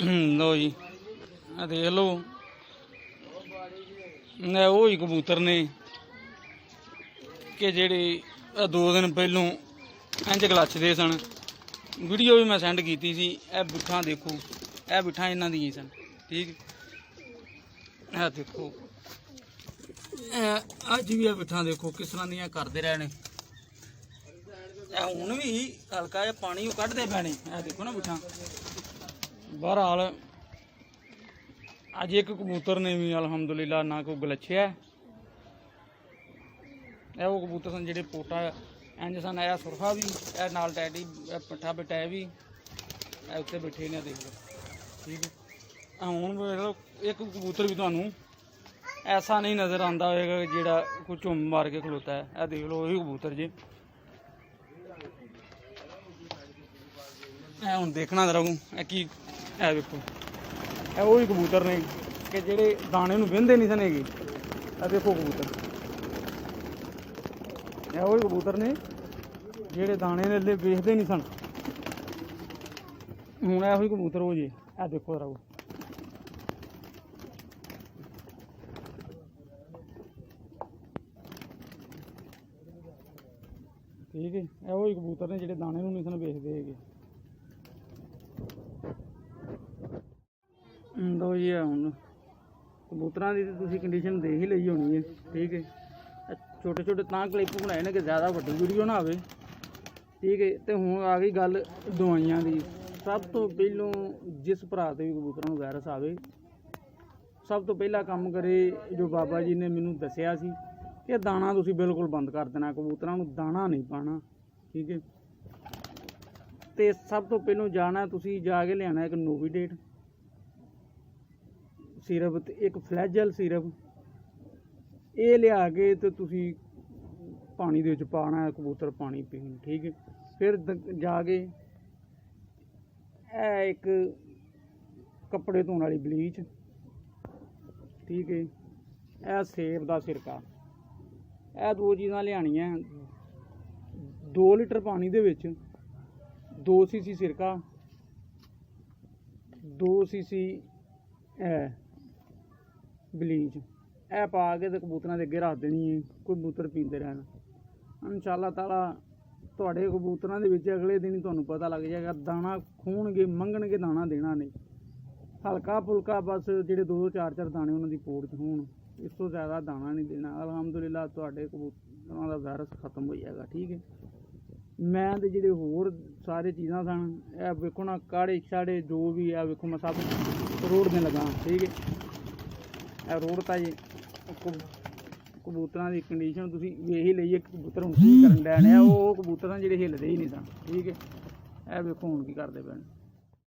लो जी देख लो वो ही कबूतर ने कि जेड़े 2 दिन पहलों इंज गलचदे सन। वीडियो भी मैं सेंड की सी। ए बिठा देखो, ए बिठा इन्हां दी सन। ठीक है, देखो अज भी बिठा देखो किस तरह दियां करदे रहे ने। हुण भी हल्का जिहा पानी कड्ढदे पैने। देखो ना बिठा। बहरहाल अज एक कबूतर ने भी अलहमदुलिल्लाह ना कोई गलछिया। वो कबूतर सन जेडे पोटा इंज सन। ए सुरखा भी ए नाल टैडी पट्ठा बिटाया भी उत्ते बैठे ने। देख लो ठीक है। हुण देख लो एक कबूतर भी तुहानूं ऐसा नहीं नज़र आंदा होएगा जेड़ा कोई झुम मार के खलोता है। ए देख लो वही कबूतर जे हुण देखना रहूँ की देखो ए वही कबूतर ने कि जेड़े दाने नूं वेंदे नहीं सन हैगे। ए देखो कबूतर ए वही कबूतर ने जेड़े दाने ने वेखदे नहीं सन। हुण ए वही कबूतर हो जे। ए देखो रहू ठीक है। ए वही कबूतर ने जेड़े दाने नूं नहीं सन वेखदे हैगे। लो जी हुण कबूतरां दी तुसीं कंडीशन देख ही लई होनी है। ठीक है, छोटे छोटे तां क्लिप बनाए ने कि ज़्यादा वड्डी वीडियो ना आवे। ठीक है, तो हुण आ गई गल दवाइयां दी। सब तो पहलों जिस भरा ते भी कबूतरां नूं वायरस आवे, सब तो पहला काम करे जो बाबा जी ने मैनूं दस्सिया सी कि दाना तुसीं बिल्कुल बंद कर देना। कबूतरां नूं दाना नहीं पाना। ठीक है, तो सब तो पहलों जाना तुसीं जाके लियाना एक नोवीडेट सिरप ते एक फ्लैजल सिरप। ये लिया के तो तुसी पानी दे विच पाना है, कबूतर पानी पीन। ठीक है, फिर जाके एक कपड़े धोने वाली बलीच। ठीक है, यह सेब का सिरका। यह 2 चीज़ां लियानियां। 2 लीटर पानी दे विच 2 सीसी सिरका, 2 सीसी बलीच ए पा के तो कबूतरां दे अगे रख देनी है। कबूतर पींदे रहन। इंशाअल्लाह ताला तुहाडे कबूतरां दे विच अगले दिन ही तुहानूं पता लग जाएगा। दाना खूणगे, मंगणगे, दाना देना नहीं। हल्का फुल्का बस जेडे 2 4 दाने उन्हां दी पोड़ च होण, इस तो ज़्यादा दाना नहीं देना। अलहमदुलिल्लाह तुहाडे कबूतरां दा वायरस खत्म हो जाएगा। ठीक है, मैं तो जेडे होर सारे चीज़ां सन ए वेखो ना, काढ़े शाड़े जो भी है वेखो मैं सब रोड़ने लगा। ठीक है, ए रोड़ता जी। कबूतरां दी कंडीशन तुसीं वेख ही लई। कबूतर हुण की करन डैन है, वो कबूतर जेडे हिलदे ही नहीं सन। ठीक है, ए वेखो हुण की करदे पैण।